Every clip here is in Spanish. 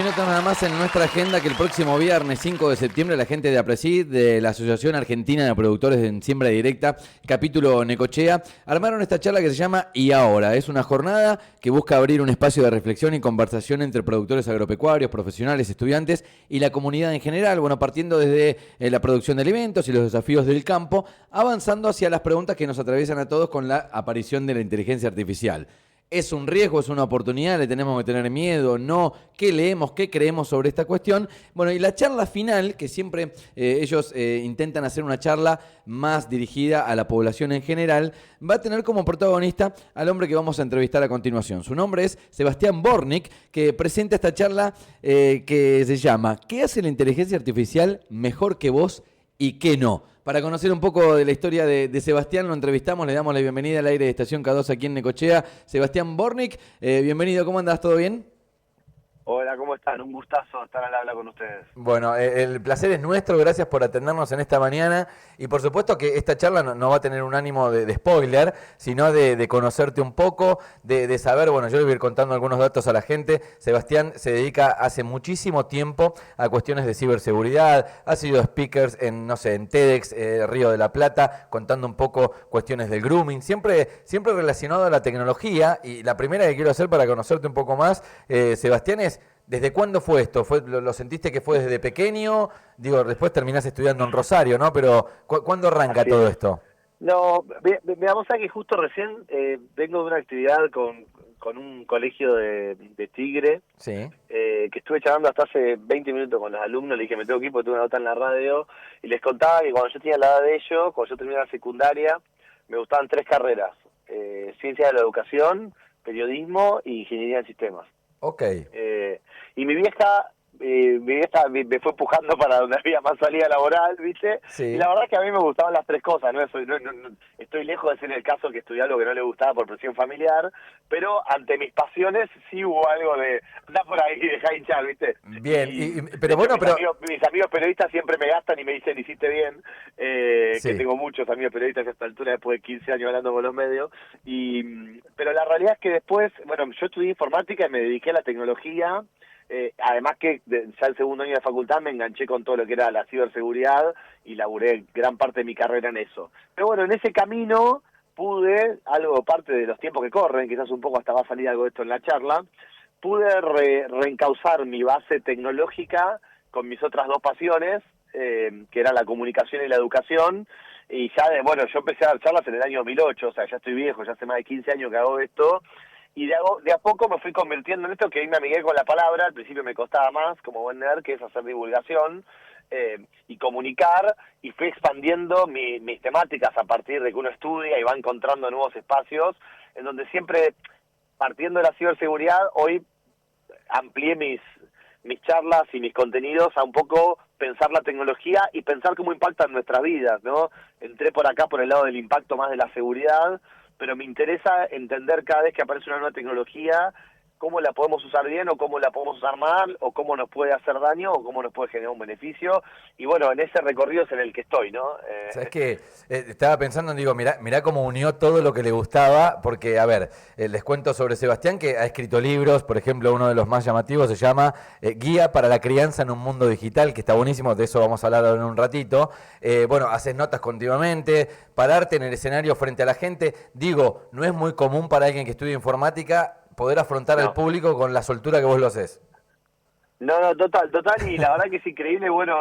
Nota nada más en nuestra agenda que el próximo viernes 5 de septiembre la gente de APRESID, de la Asociación Argentina de Productores en Siembra Directa, capítulo Necochea, armaron esta charla que se llama Y Ahora. Es una jornada que busca abrir un espacio de reflexión y conversación entre productores agropecuarios, profesionales, estudiantes y la comunidad en general, bueno, partiendo desde la producción de alimentos y los desafíos del campo, avanzando hacia las preguntas que nos atraviesan a todos con la aparición de la inteligencia artificial. ¿Es un riesgo, es una oportunidad? ¿Le tenemos que tener miedo? ¿No? ¿Qué leemos? ¿Qué creemos sobre esta cuestión? Bueno, y la charla final, que siempre ellos intentan hacer una charla más dirigida a la población en general, va a tener como protagonista al hombre que vamos a entrevistar a continuación. Su nombre es Sebastián Bornik, que presenta esta charla que se llama ¿Qué hace la inteligencia artificial mejor que vos y qué no? Para conocer un poco de la historia de Sebastián, lo entrevistamos, le damos la bienvenida al aire de Estación K2 aquí en Necochea. Sebastián Bornik, bienvenido, ¿cómo andás? ¿Todo bien? Hola, ¿cómo están? Un gustazo estar al habla con ustedes. Bueno, el placer es nuestro, gracias por atendernos en esta mañana y por supuesto que esta charla no va a tener un ánimo de spoiler, sino de conocerte un poco, de saber, bueno, yo le voy a ir contando algunos datos a la gente. Sebastián se dedica hace muchísimo tiempo a cuestiones de ciberseguridad, ha sido speaker en, no sé, en TEDx, Río de la Plata, contando un poco cuestiones del grooming, siempre relacionado a la tecnología. Y la primera que quiero hacer para conocerte un poco más, Sebastián, es ¿desde cuándo fue esto? ¿Lo sentiste que fue desde pequeño? Digo, después terminás estudiando en Rosario, ¿no? Pero ¿cuándo arranca todo esto? No, vamos a que justo recién vengo de una actividad con un colegio de Tigre, Sí. que estuve charlando hasta hace 20 minutos con los alumnos. Le dije, me tengo que ir porque tuve una nota en la radio, y les contaba que cuando yo tenía la edad de ellos, cuando yo terminé la secundaria, me gustaban 3 carreras: ciencia de la educación, periodismo y ingeniería en sistemas. Ok. Y mi vieja me fue empujando para donde había más salida laboral, ¿viste? Sí. Y la verdad es que a mí me gustaban las 3 cosas, ¿no? Estoy lejos de ser el caso que estudié algo que no le gustaba por presión familiar, pero ante mis pasiones sí hubo algo de, anda por ahí, deja hinchar, ¿viste? Bien, pero bueno, mis amigos periodistas siempre me gastan y me dicen, hiciste bien, Sí. que tengo muchos amigos periodistas a esta altura, después de 15 años hablando con los medios, pero la realidad es que después, bueno, yo estudié informática y me dediqué a la tecnología. Además que ya el segundo año de facultad me enganché con todo lo que era la ciberseguridad y laburé gran parte de mi carrera en eso. Pero bueno, en ese camino pude, algo parte de los tiempos que corren, quizás un poco hasta va a salir algo de esto en la charla, pude reencauzar mi base tecnológica con mis otras 2 pasiones, que era la comunicación y la educación. Y ya, yo empecé a dar charlas en el año 2008, o sea, ya estoy viejo, ya hace más de 15 años que hago esto. Y de a poco me fui convirtiendo en esto, que ahí me amigué con la palabra. Al principio me costaba más, como buen nerd, que es hacer divulgación y comunicar, y fui expandiendo mis temáticas a partir de que uno estudia y va encontrando nuevos espacios, en donde siempre, partiendo de la ciberseguridad, hoy amplié mis charlas y mis contenidos a un poco pensar la tecnología y pensar cómo impacta en nuestras vidas, ¿no? Entré por acá por el lado del impacto más de la seguridad, pero me interesa entender cada vez que aparece una nueva tecnología cómo la podemos usar bien o cómo la podemos usar mal, o cómo nos puede hacer daño o cómo nos puede generar un beneficio. Y bueno, en ese recorrido es en el que estoy, ¿no? ¿Sabes qué? Estaba pensando, digo, mirá cómo unió todo lo que le gustaba, porque, a ver, les cuento sobre Sebastián, que ha escrito libros. Por ejemplo, uno de los más llamativos se llama Guía para la crianza en un mundo digital, que está buenísimo, de eso vamos a hablar en un ratito. Bueno, haces notas continuamente, pararte en el escenario frente a la gente. Digo, no es muy común para alguien que estudia informática poder afrontar al público con la soltura que vos lo haces. No, total, y la verdad que es increíble. Bueno,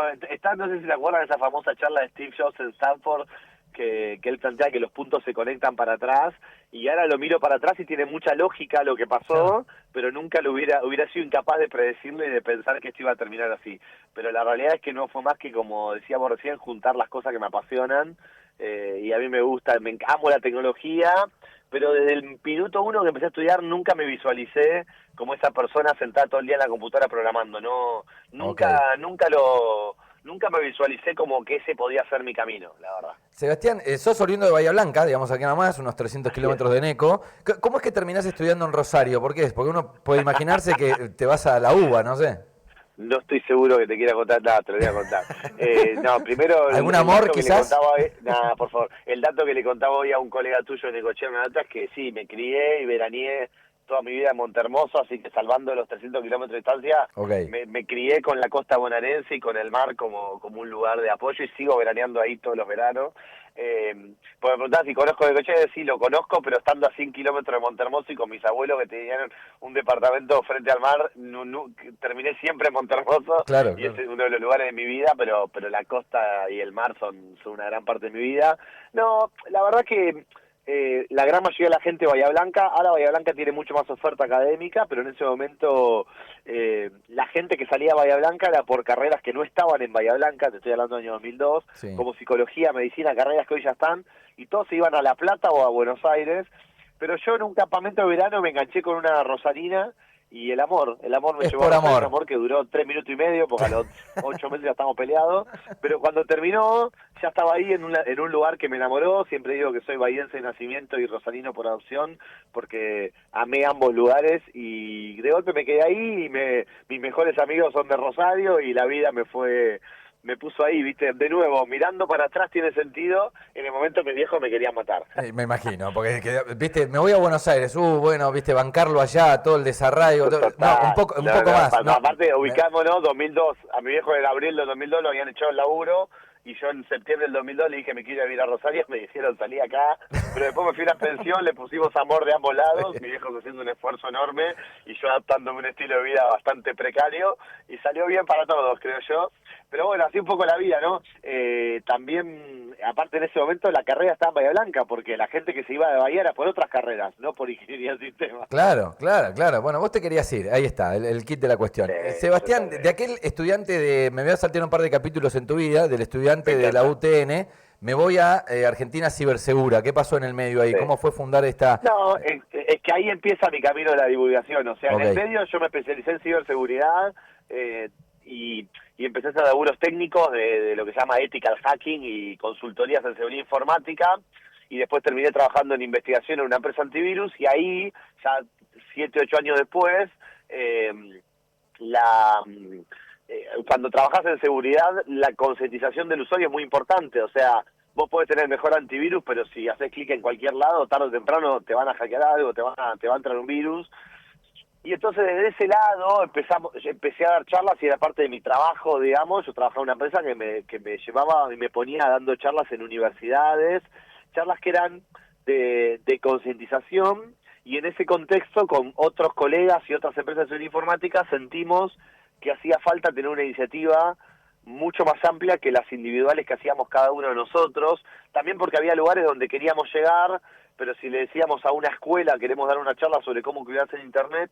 no sé si se acuerdan de esa famosa charla de Steve Jobs en Stanford, que él plantea que los puntos se conectan para atrás, y ahora lo miro para atrás y tiene mucha lógica lo que pasó, pero nunca hubiera sido incapaz de predecirlo y de pensar que esto iba a terminar así. Pero la realidad es que no fue más que, como decíamos recién, juntar las cosas que me apasionan, y a mí me gusta, amo la tecnología, pero desde el minuto 1 que empecé a estudiar nunca me visualicé como esa persona sentada todo el día en la computadora programando. Nunca me visualicé como que ese podía ser mi camino, la verdad. Sebastián, sos oriundo de Bahía Blanca, digamos aquí nomás, unos 300 kilómetros de Neco. ¿Cómo es que terminás estudiando en Rosario? ¿Por qué es? Porque uno puede imaginarse que te vas a la UBA, no sé. No estoy seguro que te quiera contar nada, te lo voy a contar. Primero... ¿Algún amor, quizás? Nada, por favor. El dato que le contaba hoy a un colega tuyo en Necochea, es que sí, me crié y veraneé toda mi vida en Montehermoso, así que salvando los 300 kilómetros de distancia, Ok. me crié con la costa bonaerense y con el mar como un lugar de apoyo y sigo veraneando ahí todos los veranos. Pues me preguntás si conozco Necochea, sí, lo conozco, pero estando a 100 kilómetros de Montehermoso y con mis abuelos que tenían un departamento frente al mar, terminé siempre en Montehermoso Claro, y claro. ese es uno de los lugares de mi vida, pero la costa y el mar son una gran parte de mi vida. No, la verdad que la gran mayoría de la gente de Bahía Blanca, ahora Bahía Blanca tiene mucho más oferta académica, pero en ese momento la gente que salía a Bahía Blanca era por carreras que no estaban en Bahía Blanca, te estoy hablando del año 2002, Sí. como psicología, medicina, carreras que hoy ya están, y todos se iban a La Plata o a Buenos Aires, pero yo en un campamento de verano me enganché con una rosarina y el amor me Es llevó a por Rosario, un amor. amor que duró 3 minutos y medio, porque a los 8 meses ya estábamos peleados, pero cuando terminó ya estaba ahí en un lugar que me enamoró. Siempre digo que soy bahiense de nacimiento y rosarino por adopción, porque amé ambos lugares y de golpe me quedé ahí y mis mejores amigos son de Rosario y la vida me puso ahí, viste, de nuevo, mirando para atrás tiene sentido, en el momento que mi viejo me quería matar. Me imagino, porque, viste, me voy a Buenos Aires, bueno, viste, bancarlo allá, todo el desarraigo, no, Total, un poco más, no, aparte ubicámonos, 2002, a mi viejo en abril del 2002 lo habían echado el laburo, y yo en septiembre del 2002 le dije me quiero ir a Rosario, me dijeron salí acá, pero después me fui a una pensión, le pusimos amor de ambos lados, mi viejo haciendo un esfuerzo enorme, y yo adaptándome un estilo de vida bastante precario, y salió bien para todos, creo yo. Pero bueno, así un poco la vida, ¿no? También, aparte en ese momento, la carrera estaba en Bahía Blanca, porque la gente que se iba de Bahía era por otras carreras, no por ingeniería de sistemas. Claro, claro, claro. Bueno, vos te querías ir, ahí está, el kit de la cuestión. Sí, Sebastián, de totalmente. aquel estudiante me voy a saltear un par de capítulos en tu vida, del Me estudiante de la encanta. UTN, me voy a Argentina Cibersegura. ¿Qué pasó en el medio ahí? Sí. ¿Cómo fue fundar esta...? No, es que ahí empieza mi camino de la divulgación. O sea, en Ok, el medio yo me especialicé en ciberseguridad y empecé a hacer laburos técnicos de lo que se llama ethical hacking y consultorías en seguridad informática. Y después terminé trabajando en investigación en una empresa antivirus y ahí, ya 7, 8 años después, eh, la cuando trabajas en seguridad, la concientización del usuario es muy importante. O sea, vos podés tener mejor antivirus, pero si haces clic en cualquier lado, tarde o temprano te van a hackear algo, te va a entrar un virus. Y entonces desde ese lado empecé a dar charlas y era parte de mi trabajo, digamos. Yo trabajaba en una empresa que me llevaba y me ponía dando charlas en universidades, charlas que eran de concientización, y en ese contexto con otros colegas y otras empresas de informática sentimos que hacía falta tener una iniciativa mucho más amplia que las individuales que hacíamos cada uno de nosotros, también porque había lugares donde queríamos llegar, pero si le decíamos a una escuela queremos dar una charla sobre cómo cuidarse en Internet,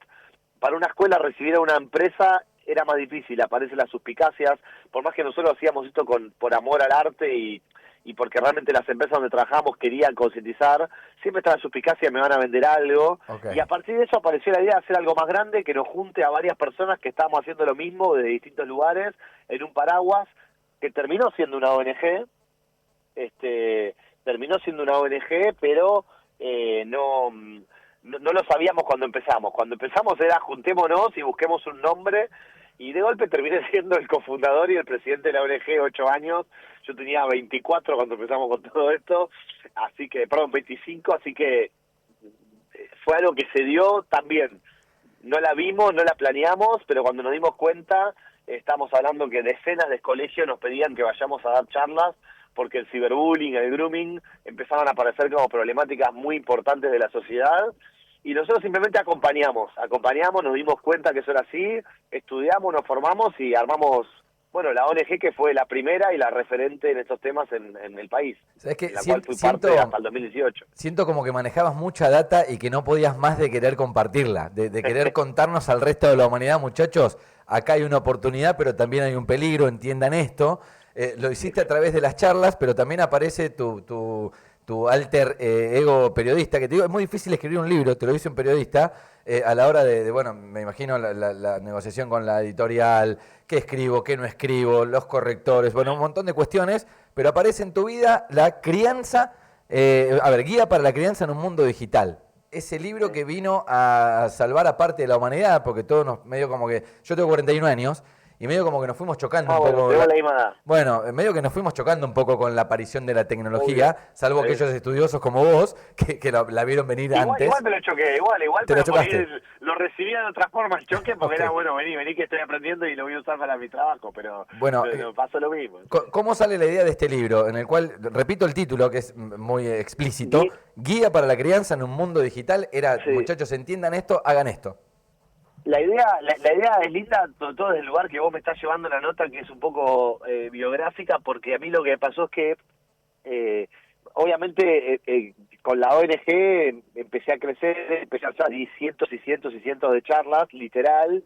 para una escuela recibir a una empresa era más difícil, aparecen las suspicacias, por más que nosotros hacíamos esto por amor al arte y porque realmente las empresas donde trabajamos querían concientizar, siempre estaba la suspicacia, me van a vender algo, ok. y a partir de eso apareció la idea de hacer algo más grande que nos junte a varias personas que estábamos haciendo lo mismo de distintos lugares, en un paraguas, que terminó siendo una ONG, terminó siendo una ONG, pero no lo sabíamos cuando empezamos. Cuando empezamos era juntémonos y busquemos un nombre, y de golpe terminé siendo el cofundador y el presidente de la ONG 8 años. Yo tenía 24 cuando empezamos con todo esto, así que, perdón, 25, así que fue algo que se dio también. No la vimos, no la planeamos, pero cuando nos dimos cuenta, estamos hablando que decenas de colegios nos pedían que vayamos a dar charlas, porque el ciberbullying, el grooming, empezaban a aparecer como problemáticas muy importantes de la sociedad, y nosotros simplemente acompañamos, nos dimos cuenta que eso era así, estudiamos, nos formamos y armamos, bueno, la ONG que fue la primera y la referente en estos temas en el país, ¿Sabes qué? en la cual fui parte hasta el 2018. Siento como que manejabas mucha data y que no podías más de querer compartirla, de querer contarnos al resto de la humanidad, muchachos, acá hay una oportunidad, pero también hay un peligro, entiendan esto. Lo hiciste a través de las charlas, pero también aparece tu alter ego periodista, que te digo, es muy difícil escribir un libro, te lo dice un periodista, a la hora bueno, me imagino la negociación con la editorial, qué escribo, qué no escribo, los correctores, bueno, un montón de cuestiones, pero aparece en tu vida la crianza, guía para la crianza en un mundo digital. Ese libro que vino a salvar a parte de la humanidad, porque todos medio como que, yo tengo 41 años, y medio como que nos fuimos chocando Ah, un bueno, poco. tenemos la misma edad. Bueno, medio que nos fuimos chocando un poco con la aparición de la tecnología, Obvio. salvo Sí. aquellos estudiosos como vos, que la vieron venir Igual antes. me lo choqué, igual, ¿Te lo pero por ahí chocaste? lo recibía de otra forma el choque, porque Ok. era bueno, vení que estoy aprendiendo y lo voy a usar para mi trabajo, pero Bueno, no pasó lo mismo. Sí. ¿cómo sale la idea de este libro? En el cual, repito el título, que es muy explícito, Gui- Guía para la crianza en un mundo digital, era, sí. muchachos, entiendan esto, hagan esto. La idea es linda, sobre todo desde el lugar que vos me estás llevando la nota, que es un poco biográfica, porque a mí lo que pasó es que, eh, obviamente, con la ONG empecé a crecer, empecé a hacer cientos y cientos y cientos de charlas, literal,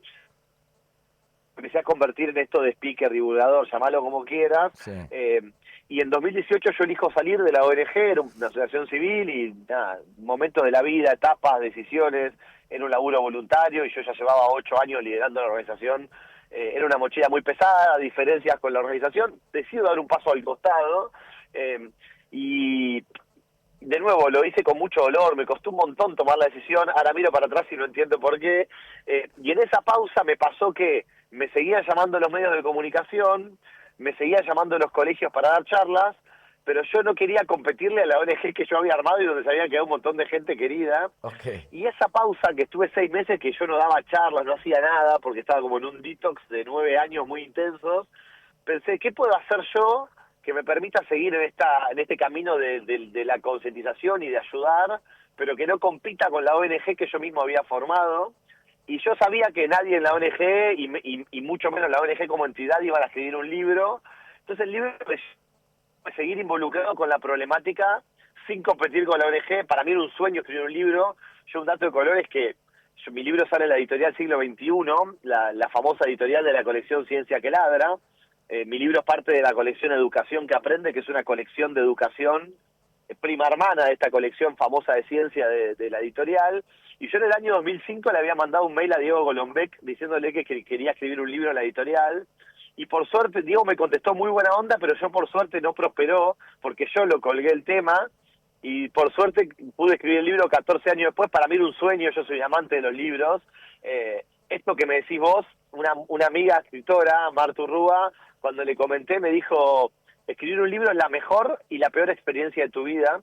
empecé a convertir en esto de speaker, divulgador, llamalo como quieras, Sí. y en 2018 yo elijo salir de la ONG, era una asociación civil, y nada, momentos de la vida, etapas, decisiones, era un laburo voluntario, y yo ya llevaba 8 años liderando la organización, era una mochila muy pesada, diferencias con la organización, decido dar un paso al costado, y de nuevo, lo hice con mucho dolor, me costó un montón tomar la decisión, ahora miro para atrás y no entiendo por qué, y en esa pausa me pasó que me seguían llamando los medios de comunicación, me seguían llamando los colegios para dar charlas, pero yo no quería competirle a la ONG que yo había armado y donde se había quedado un montón de gente querida, Ok. y esa pausa que estuve 6 meses que yo no daba charlas, no hacía nada, porque estaba como en un detox de 9 años muy intensos, pensé, ¿qué puedo hacer yo que me permita seguir en este camino de la concientización y de ayudar, pero que no compita con la ONG que yo mismo había formado? Y yo sabía que nadie en la ONG, y mucho menos la ONG como entidad, iban a escribir un libro. Entonces el libro es seguir involucrado con la problemática sin competir con la ONG. Para mí era un sueño escribir un libro. Yo un dato de color es que mi libro sale en la editorial Siglo XXI, la famosa editorial de la colección Ciencia que Ladra. Mi libro es parte de la colección Educación que Aprende, que es una colección de educación prima hermana de esta colección famosa de ciencia de la editorial. Y yo en el año 2005 le había mandado un mail a Diego Golombek diciéndole que quería escribir un libro en la editorial. Y por suerte, Diego me contestó muy buena onda, pero yo por suerte no prosperó, porque yo lo colgué el tema, y por suerte pude escribir el libro 14 años después. Para mí era un sueño, yo soy amante de los libros. Esto que me decís vos, una amiga escritora, Martu Rúa, cuando le comenté me dijo, escribir un libro es la mejor y la peor experiencia de tu vida.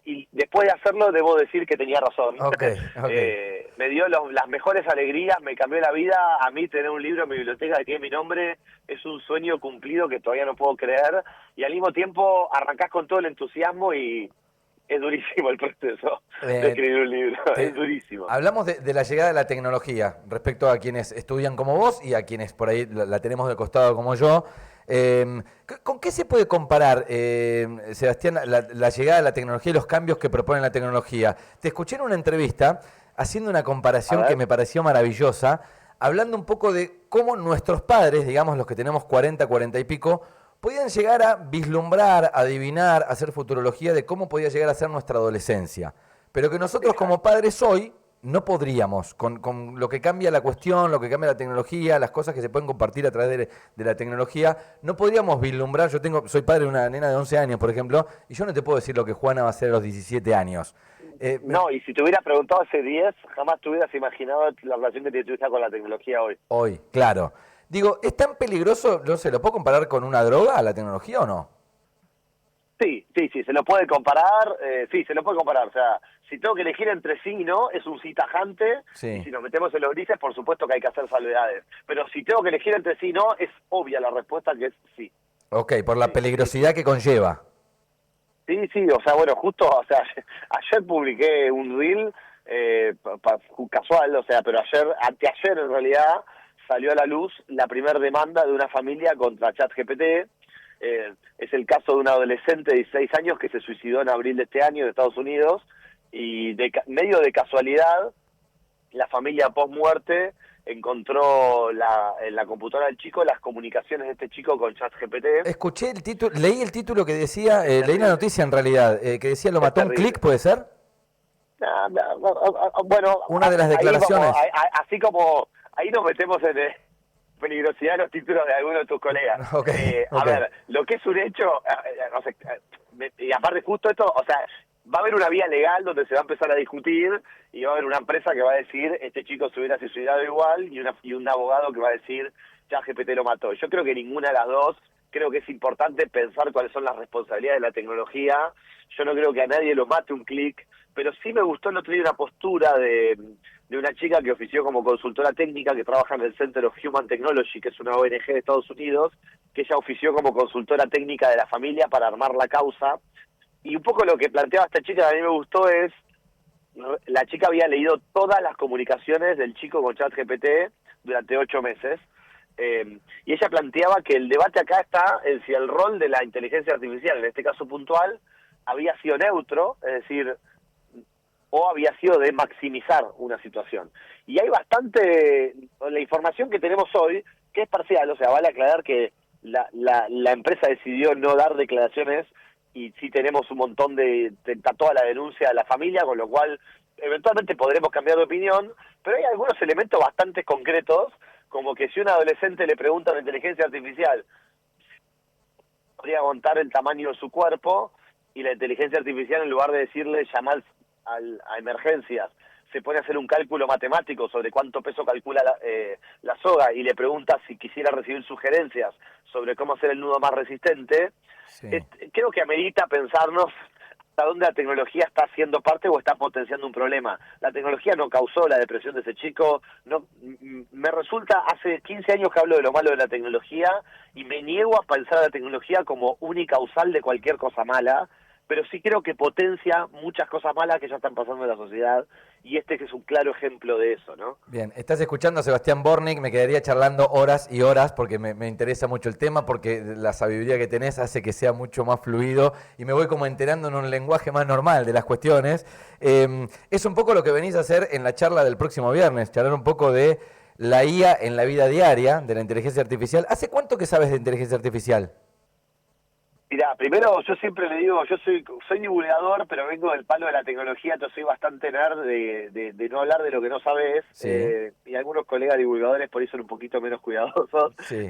Y después de hacerlo debo decir que tenía razón. Ok, ok. Me dio las mejores alegrías, me cambió la vida. A mí tener un libro en mi biblioteca que tiene mi nombre es un sueño cumplido que todavía no puedo creer, y al mismo tiempo arrancás con todo el entusiasmo y es durísimo el proceso de escribir un libro, es durísimo. Hablamos de la llegada de la tecnología respecto a quienes estudian como vos y a quienes por ahí la tenemos de costado como yo. ¿Con qué se puede comparar, Sebastián, la llegada de la tecnología y los cambios que propone la tecnología? Te escuché en una entrevista haciendo una A comparación que ver, me pareció maravillosa, hablando un poco de cómo nuestros padres, digamos los que tenemos 40, 40 y pico, podían llegar a vislumbrar, adivinar, hacer futurología de cómo podía llegar a ser nuestra adolescencia. Pero que nosotros como exacto. padres hoy no podríamos, con lo que cambia la cuestión, lo que cambia la tecnología, las cosas que se pueden compartir a través de la tecnología, no podríamos vislumbrar. Soy padre de una nena de 11 años, por ejemplo, y yo no te puedo decir lo que Juana va a hacer a los 17 años. No, y si te hubiera preguntado hace 10, jamás te hubieras imaginado la relación que tuviste con la tecnología hoy. Hoy, claro. Digo, ¿es tan peligroso, no sé, lo puedo comparar con una droga, la tecnología o no? Sí, se lo puede comparar, sí, se lo puede comparar. O sea, si tengo que elegir entre sí y no, es un sí tajante, y Sí. si nos metemos en los grises, por supuesto que hay que hacer salvedades. Pero si tengo que elegir entre sí y no, es obvia la respuesta, que es sí. Ok, por la Sí. peligrosidad que conlleva. Sí, o sea, bueno, justo, o sea, ayer publiqué un reel casual, o sea, pero anteayer en realidad, salió a la luz la primera demanda de una familia contra ChatGPT. Es el caso de un adolescente de 16 años que se suicidó en abril de este año en Estados Unidos, y medio de casualidad, la familia post muerte encontró en la computadora del chico las comunicaciones de este chico con ChatGPT. Escuché el título, leí el título que decía, Es leí la terrible, noticia en realidad, que decía lo es mató un clic, terrible. ¿puede ser? Bueno, Una de las ahí vamos, declaraciones. así como ahí nos metemos en peligrosidad de los títulos de algunos de tus colegas. Ok, A ok. ver, lo que es un hecho, no sé, y aparte justo esto, o sea, va a haber una vía legal donde se va a empezar a discutir, y va a haber una empresa que va a decir, este chico se hubiera suicidado igual, y un abogado que va a decir, ChatGPT lo mató. Yo creo que ninguna de las dos. Creo que es importante pensar cuáles son las responsabilidades de la tecnología. Yo no creo que a nadie lo mate un clic, pero sí me gustó el otro día una postura de una chica que ofició como consultora técnica, que trabaja en el Center of Human Technology, que es una ONG de Estados Unidos, que ella ofició como consultora técnica de la familia para armar la causa. Y un poco lo que planteaba esta chica que a mí me gustó es, la chica había leído todas las comunicaciones del chico con ChatGPT durante 8 meses, y ella planteaba que el debate acá está en si el rol de la inteligencia artificial, en este caso puntual, había sido neutro, es decir, o había sido de maximizar una situación. Y hay bastante, la información que tenemos hoy, que es parcial, o sea, vale aclarar que la empresa decidió no dar declaraciones y sí tenemos un montón está toda la denuncia de la familia, con lo cual eventualmente podremos cambiar de opinión, pero hay algunos elementos bastante concretos, como que si un adolescente le pregunta a la inteligencia artificial, podría aguantar el tamaño de su cuerpo, y la inteligencia artificial, en lugar de decirle llamar a emergencias, se pone a hacer un cálculo matemático sobre cuánto peso calcula la soga, y le pregunta si quisiera recibir sugerencias sobre cómo hacer el nudo más resistente. Sí. Creo que amerita pensarnos hasta dónde la tecnología está haciendo parte o está potenciando un problema. La tecnología no causó la depresión de ese chico. No, me resulta, hace 15 años que hablo de lo malo de la tecnología y me niego a pensar a la tecnología como unicausal de cualquier cosa mala, pero sí creo que potencia muchas cosas malas que ya están pasando en la sociedad, y este que es un claro ejemplo de eso, ¿no? Bien, estás escuchando a Sebastián Bornik, me quedaría charlando horas y horas porque me interesa mucho el tema, porque la sabiduría que tenés hace que sea mucho más fluido y me voy como enterando en un lenguaje más normal de las cuestiones. Es un poco lo que venís a hacer en la charla del próximo viernes, charlar un poco de la IA en la vida diaria, de la inteligencia artificial. ¿Hace cuánto que sabes de inteligencia artificial? Mira, primero yo siempre le digo, yo soy divulgador, pero vengo del palo de la tecnología, entonces soy bastante nerd de no hablar de lo que no sabes, Sí, y algunos colegas divulgadores por ahí son un poquito menos cuidadosos. sí.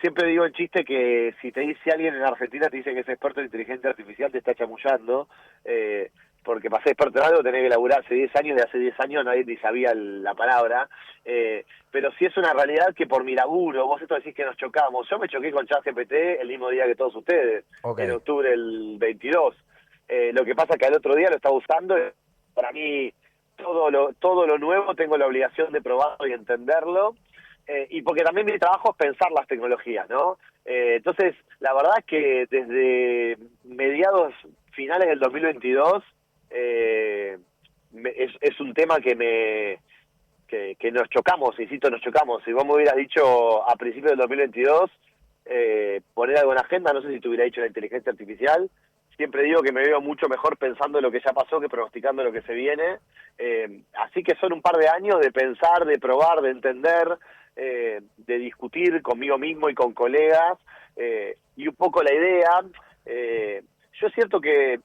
Siempre digo en chiste que si te dice alguien en Argentina, te dice que es experto en inteligencia artificial, te está chamullando, porque para ser experto en algo tenés que laburar hace 10 años, de hace 10 años nadie ni sabía la palabra. Pero sí es una realidad que por mi laburo, vos esto decís que nos chocamos, yo me choqué con ChatGPT el mismo día que todos ustedes, Ok. en octubre del 22. Lo que pasa que al otro día lo estaba usando, para mí todo lo nuevo tengo la obligación de probarlo y entenderlo, y porque también mi trabajo es pensar las tecnologías, ¿no? Entonces, la verdad es que desde mediados finales del 2022 es un tema que nos chocamos, insisto, nos chocamos. Si vos me hubieras dicho a principios del 2022 poner algo en agenda, no sé si te hubiera dicho la inteligencia artificial. Siempre digo que me veo mucho mejor pensando en lo que ya pasó que pronosticando lo que se viene. Así que son un par de años de pensar, de probar, de entender, de discutir conmigo mismo y con colegas, y un poco la idea. Yo es cierto que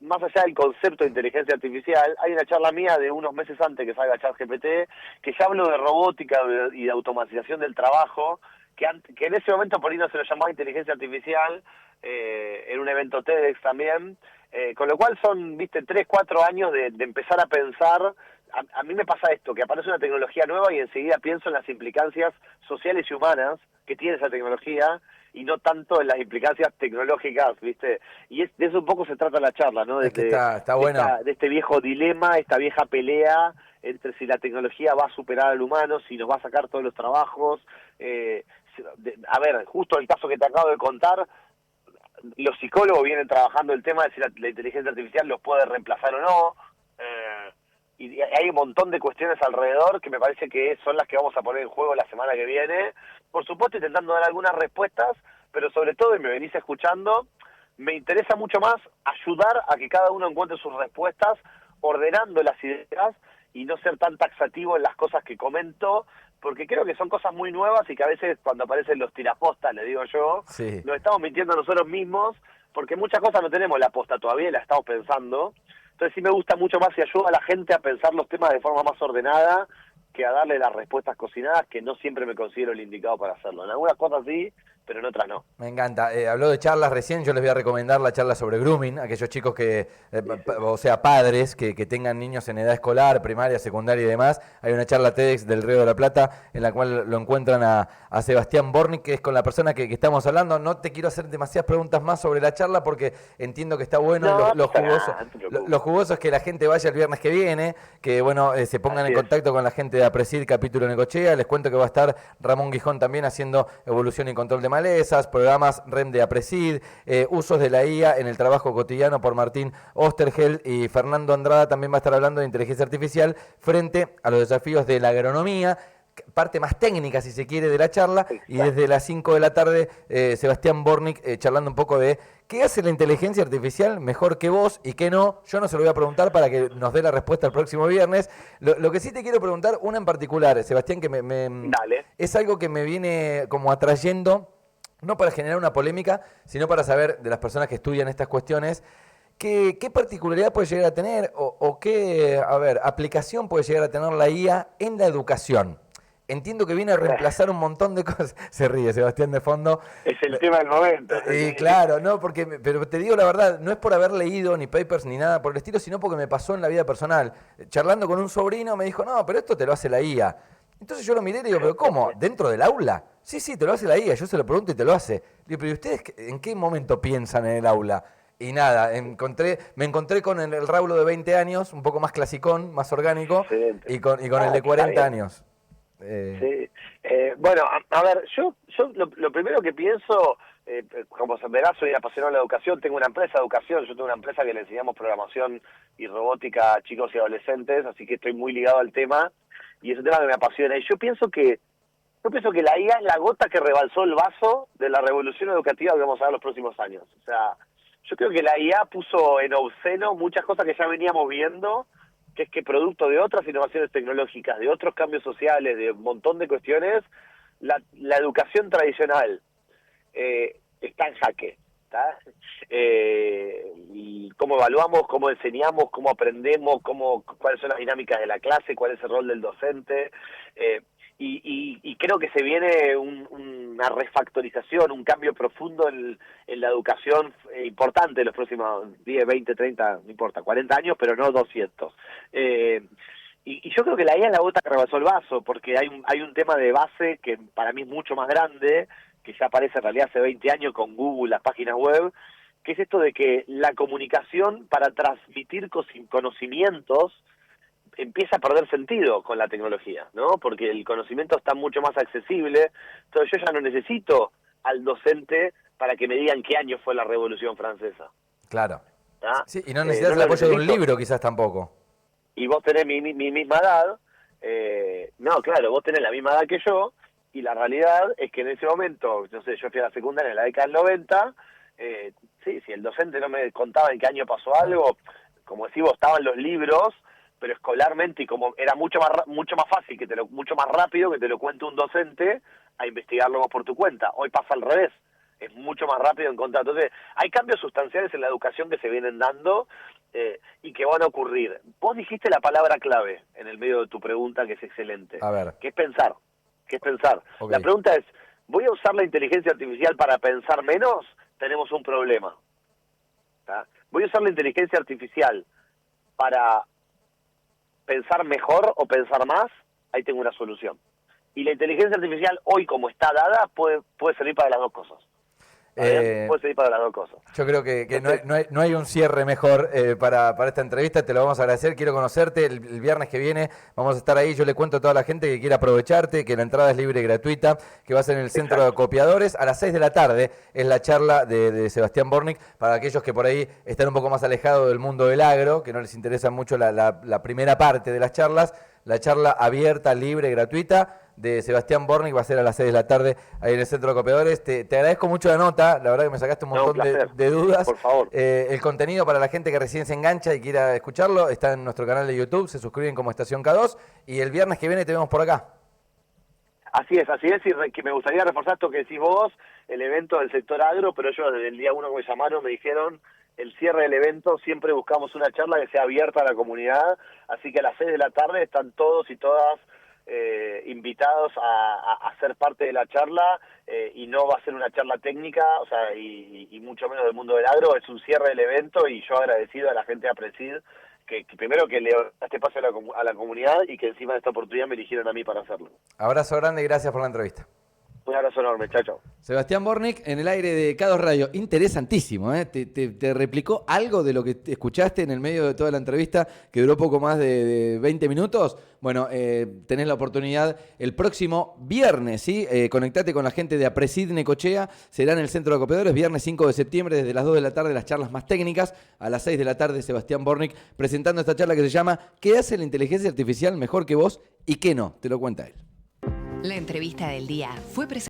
más allá del concepto de inteligencia artificial, hay una charla mía de unos meses antes que salga ChatGPT, que ya hablo de robótica y de automatización del trabajo, que en ese momento por ahí no se lo llamaba inteligencia artificial, en un evento TEDx también, con lo cual son, 3, 4 años de empezar a pensar. A mí me pasa esto, que aparece una tecnología nueva y enseguida pienso en las implicancias sociales y humanas que tiene esa tecnología, y no tanto en las implicancias tecnológicas, ¿viste? Y de eso un poco se trata la charla, ¿no? Es que está bueno. De este viejo dilema, esta vieja pelea entre si la tecnología va a superar al humano, si nos va a sacar todos los trabajos. A ver, justo el caso que te acabo de contar, los psicólogos vienen trabajando el tema de si la inteligencia artificial los puede reemplazar o no. Y hay un montón de cuestiones alrededor que me parece que son las que vamos a poner en juego la semana que viene. Por supuesto, intentando dar algunas respuestas, pero sobre todo, y me venís escuchando, me interesa mucho más ayudar a que cada uno encuentre sus respuestas, ordenando las ideas y no ser tan taxativo en las cosas que comento, porque creo que son cosas muy nuevas y que a veces cuando aparecen los tirapostas, le digo yo, Sí. nos estamos mintiendo a nosotros mismos, porque muchas cosas no tenemos la posta todavía y la estamos pensando. Entonces sí me gusta mucho más y ayuda a la gente a pensar los temas de forma más ordenada que a darle las respuestas cocinadas, que no siempre me considero el indicado para hacerlo. En algunas cosas sí, pero en otras no. Me encanta. Habló de charlas recién, yo les voy a recomendar la charla sobre grooming, aquellos chicos que, Sí, sí. o sea, padres que tengan niños en edad escolar, primaria, secundaria y demás. Hay una charla TEDx del Río de la Plata en la cual lo encuentran a Sebastián Bornik, que es con la persona que estamos hablando. No te quiero hacer demasiadas preguntas más sobre la charla porque entiendo que está bueno y No, no lo pasa jugoso. nada, no te Lo preocupes. jugoso es que la gente vaya el viernes que viene, que bueno, se pongan en Así es. contacto con la gente de Apresid, capítulo Necochea. Les cuento que va a estar Ramón Gijón también haciendo evolución y control de malezas, programas REM de Apresid, usos de la IA en el trabajo cotidiano por Martín Osterheld, y Fernando Andrada también va a estar hablando de inteligencia artificial frente a los desafíos de la agronomía, parte más técnica, si se quiere, de la charla, y Exacto. desde las 5 de la tarde, Sebastián Bornik charlando un poco de qué hace la inteligencia artificial mejor que vos y qué no. Yo no se lo voy a preguntar para que nos dé la respuesta el próximo viernes. Lo que sí te quiero preguntar, una en particular, Sebastián, que Dale. es algo que me viene como atrayendo, no para generar una polémica, sino para saber de las personas que estudian estas cuestiones, qué particularidad puede llegar a tener o qué, a ver, aplicación puede llegar a tener la IA en la educación. Entiendo que viene a reemplazar un montón de cosas. Se ríe Sebastián de fondo. Es el tema del momento. Claro, no, porque, pero te digo la verdad, no es por haber leído ni papers ni nada por el estilo, sino porque me pasó en la vida personal. Charlando con un sobrino me dijo, no, pero esto te lo hace la IA. Entonces yo lo miré y le digo, pero ¿cómo? ¿Dentro del aula? Sí, sí, te lo hace la IA. Yo se lo pregunto y te lo hace. Le digo, pero ¿y ustedes en qué momento piensan en el aula? Y nada, me encontré con el Raulo de 20 años, un poco más clasicón, más orgánico, Excelente. y con el de Está 40 bien. años. Eh, Sí. Bueno, a ver, yo lo primero que pienso, como verás, soy apasionado de la educación, tengo una empresa de educación, yo tengo una empresa que le enseñamos programación y robótica a chicos y adolescentes, así que estoy muy ligado al tema y es un tema que me apasiona. Y yo pienso que la IA es la gota que rebalsó el vaso de la revolución educativa que vamos a ver los próximos años. O sea, yo creo que la IA puso en obsceno muchas cosas que ya veníamos viendo, que es que producto de otras innovaciones tecnológicas, de otros cambios sociales, de un montón de cuestiones, la educación tradicional está en jaque. ¿Tá? Y cómo evaluamos, cómo enseñamos, cómo aprendemos, cuáles son las dinámicas de la clase, cuál es el rol del docente. eh, y creo que se viene una refactorización, un cambio profundo en la educación importante en los próximos 10, 20, 30, no importa, 40 años, pero no 200. Y yo creo que la IA es la gota que rebasó el vaso, porque hay un tema de base que para mí es mucho más grande, que ya aparece en realidad hace 20 años con Google, las páginas web, que es esto de que la comunicación para transmitir conocimientos empieza a perder sentido con la tecnología, ¿no? Porque el conocimiento está mucho más accesible, entonces yo ya no necesito al docente para que me digan qué año fue la Revolución Francesa, claro. ¿tá? Sí, y no No necesitas el lo apoyo de un necesito. libro quizás tampoco. Y vos tenés mi misma edad, no, claro, vos tenés la misma edad que yo, y la realidad es que en ese momento, no sé, yo fui a la secundaria en la década del 90, sí, si el docente no me contaba en qué año pasó Claro. algo, como decimos, estaban los libros, pero escolarmente, y como era mucho más fácil, mucho más rápido que te lo cuente un docente, a investigarlo vos por tu cuenta. Hoy pasa al revés, es mucho más rápido encontrar. Entonces, hay cambios sustanciales en la educación que se vienen dando y que van a ocurrir. Vos dijiste la palabra clave en el medio de tu pregunta, que es excelente, A ver, que es pensar, que es pensar. ok. La pregunta es, ¿voy a usar la inteligencia artificial para pensar menos? Tenemos un problema. ¿Tá? ¿Voy a usar la inteligencia artificial para pensar mejor o pensar más? Ahí tengo una solución. Y la inteligencia artificial hoy como está dada puede servir para las dos cosas. ¿Está bien? Eh, Puede servir para las dos cosas. Yo creo que no hay, Entonces, no hay- no hay un cierre mejor para esta entrevista, te lo vamos a agradecer, quiero conocerte el viernes que viene, vamos a estar ahí, yo le cuento a toda la gente que quiera aprovecharte, que la entrada es libre y gratuita, que va a ser en el Centro de exacto. Copiadores, a las 6 de la tarde es la charla de Sebastián Bornik, para aquellos que por ahí están un poco más alejados del mundo del agro, que no les interesa mucho la primera parte de las charlas, la charla abierta, libre, gratuita, de Sebastián Bornik va a ser a las 6 de la tarde ahí en el Centro de Copiadores. Te agradezco mucho la nota, la verdad que me sacaste un No, un montón de, placer. de dudas. Por favor. El contenido para la gente que recién se engancha y quiera escucharlo está en nuestro canal de YouTube, se suscriben como Estación K2 y el viernes que viene te vemos por acá. Así es, y que me gustaría reforzar esto que decís vos, el evento del sector agro, pero ellos desde el día uno que me llamaron me dijeron, el cierre del evento siempre buscamos una charla que sea abierta a la comunidad, así que a las 6 de la tarde están todos y todas invitados a ser parte de la charla, y no va a ser una charla técnica, o sea, y mucho menos del mundo del agro. Es un cierre del evento y yo agradecido a la gente de Apresid que primero que le da este espacio a la comunidad y que encima de esta oportunidad me eligieron a mí para hacerlo. Abrazo grande y gracias por la entrevista. Un abrazo enorme, chao, chao. Sebastián Bornik en el aire de K2 Radio. Interesantísimo, ¿eh? ¿Te replicó algo de lo que escuchaste en el medio de toda la entrevista, que duró poco más de 20 minutos? Bueno, tenés la oportunidad el próximo viernes, ¿sí? Conectate con la gente de Apresid Necochea. Será en el Centro de Acopedores, viernes 5 de septiembre, desde las 2 de la tarde, las charlas más técnicas. A las 6 de la tarde, Sebastián Bornik presentando esta charla que se llama ¿Qué hace la inteligencia artificial mejor que vos y qué no? Te lo cuenta él. La entrevista del día fue presentada